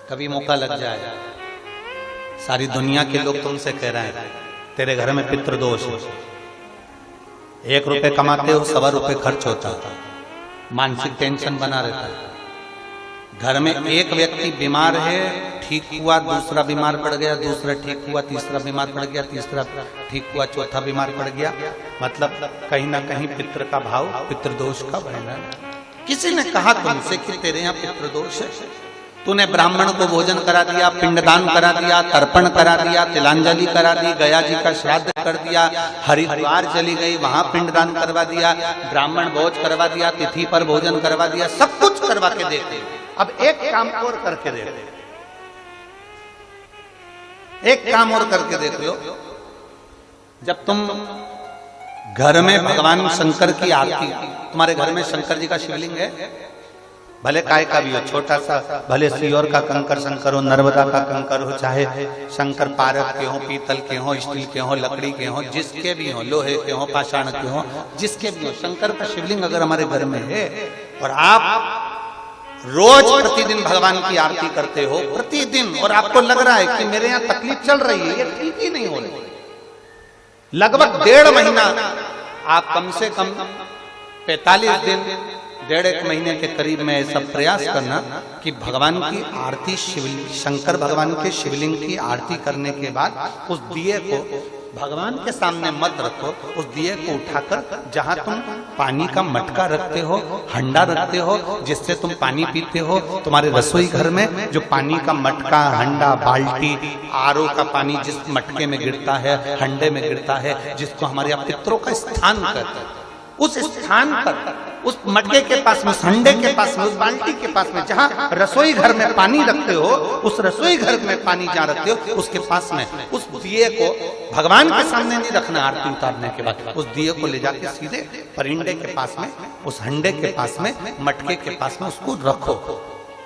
कभी मौका लग जाए, सारी दुनिया के लोग तुमसे कह रहे हैं तेरे घर में पितृदोष है, 1 रुपए कमाते हो 1.25 रुपए खर्च होता है, मानसिक टेंशन बना रहता है। घर में एक व्यक्ति बीमार है, ठीक हुआ, दूसरा बीमार पड़ गया, दूसरा ठीक हुआ, तीसरा बीमार पड़ गया, तीसरा ठीक हुआ, चौथा बीमार पड़ गया। मतलब कहीं ना कहीं पितृ का भाव, पितृदोष का भय। किसी ने कहा तुमसे कि तेरे यहाँ पितृदोष है, तूने ब्राह्मण को भोजन करा दिया, पिंडदान करा दिया, तर्पण करा दिया, तिलांजलि करा दी, गया जी का श्राद्ध कर दिया, हरिद्वार चली गई, वहां पिंडदान करवा दिया, ब्राह्मण भोज करवा दिया, तिथि पर भोजन करवा दिया, सब कुछ करवा के देते। अब एक काम और करके देख, एक काम और करके देख लो। जब तुम घर में भगवान शंकर की आरती, तुम्हारे घर में शंकर जी का शिवलिंग है, भले काय का भी हो, छोटा सा, भले सियोर का कंकर शंकर हो, नर्मदा का कंकर हो, चाहे शंकर पारक के हो, पीतल के हो, स्टील के हो, लकड़ी के हो, जिसके भी हो, लोहे के हो, पाषाण के हो, जिसके भी हो, शंकर का शिवलिंग अगर हमारे घर में है और आप रोज प्रतिदिन भगवान की आरती करते हो, प्रतिदिन, और आपको लग रहा है कि मेरे यहाँ तकलीफ चल रही है, ये ठीक ही नहीं हो रही, लगभग 1.5 महीना आप कम से कम 45 दिन, 1.5 महीने के करीब में ऐसा प्रयास करना कि भगवान की आरती, शंकर भगवान के शिवलिंग की आरती करने के बाद उस दिए को भगवान के सामने मत रखो, उस दिए को उठाकर जहां तुम पानी का मटका रखते हो, हंडा रखते हो, जिससे तुम पानी पीते हो, तुम्हारे रसोई घर में जो पानी का मटका, हंडा, बाल्टी, आरओ का पानी जिस मटके में गिरता है, हंडे में गिरता है, जिसको हमारे यहाँ पितरों का स्थान कहते हैं, उस स्थान पर, उस मटके के पास में, हंडे के पास में, उस बाल्टी के पास में, जहां रसोई घर में पानी रखते हो, उस रसोई घर में पानी जहां रखते हो, उसके पास में उस दिए को भगवान के सामने नहीं रखना। आरती उतारने के बाद उस दिए को ले जाके सीधे परिंडे के पास में, उस हंडे के पास में, मटके के पास में उसको रखो।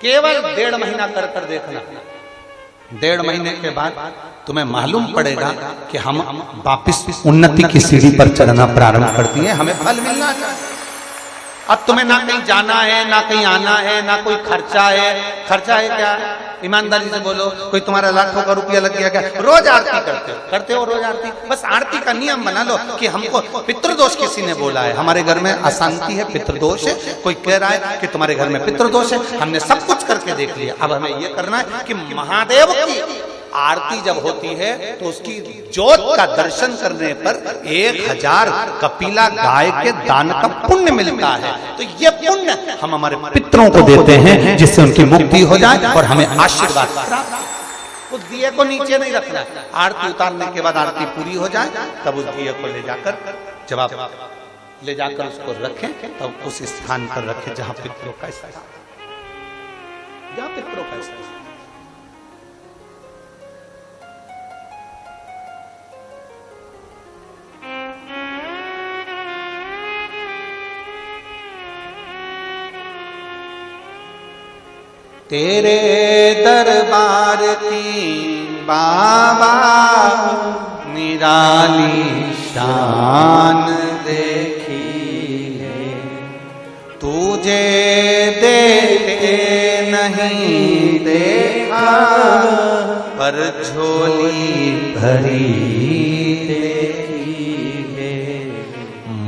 केवल 1.5 महीना कर कर देखना। 1.5 महीने के बाद तुम्हें मालूम पड़ेगा कि हम वापिस उन्नति की सीढ़ी पर चढ़ना प्रारंभ करती है, हमें फल मिलना चाहिए। अब तुम्हें ना कहीं जाना है, ना कहीं आना है, ना कोई खर्चा है। खर्चा है क्या? ईमानदारी से बोलो, कोई तुम्हारा लाखों का रुपया लग गया क्या? रोज आरती करते हो रोज आरती। बस आरती का नियम बना लो कि हमको पितृदोष किसी ने बोला है, हमारे घर में अशांति है, पितृदोष है, कोई कह रहा है कि तुम्हारे घर में पितृदोष है, हमने सब कुछ करके देख लिया। अब हमें ये करना है कि महादेव की आरती जब होती है तो उसकी ज्योत का दर्शन करने पर 1000 कपिला गाय के दान का पुण्य मिलता है। तो ये पुण्य हम हमारे पितरों को देते हैं, जिससे उनकी मुक्ति हो जाए और हमें आशीर्वाद प्राप्त। उस दिए को नीचे नहीं रखना, आरती उतारने के बाद आरती पूरी हो जाए तब उस दिए को ले जाकर, जब आप ले जाकर उसको रखें तब उस स्थान पर रखें जहां पितरों का स्थान, जहां पितरों का स्थान। तेरे दरबार की बाबा निराली शान देखी है, तुझे देखे नहीं देखा पर झोली भरी देखी है,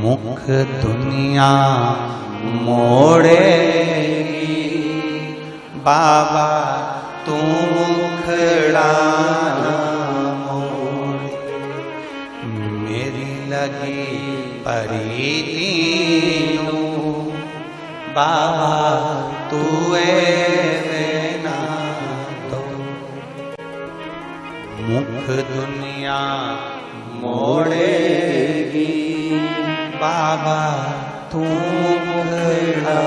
मुख दुनिया मोड़े बाबा तू मुखड़ा मोड़, मेरी लगी परीती बाबा तू ना दो, मुख दुनिया मोड़ेगी बाबा तू मुखड़ा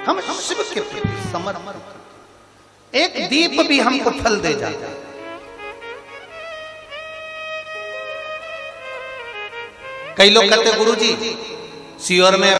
हम शिव के प्रति समर्पित, एक दीप भी हमको फल दे जाता है। कई लोग कहते गुरुजी सियोर में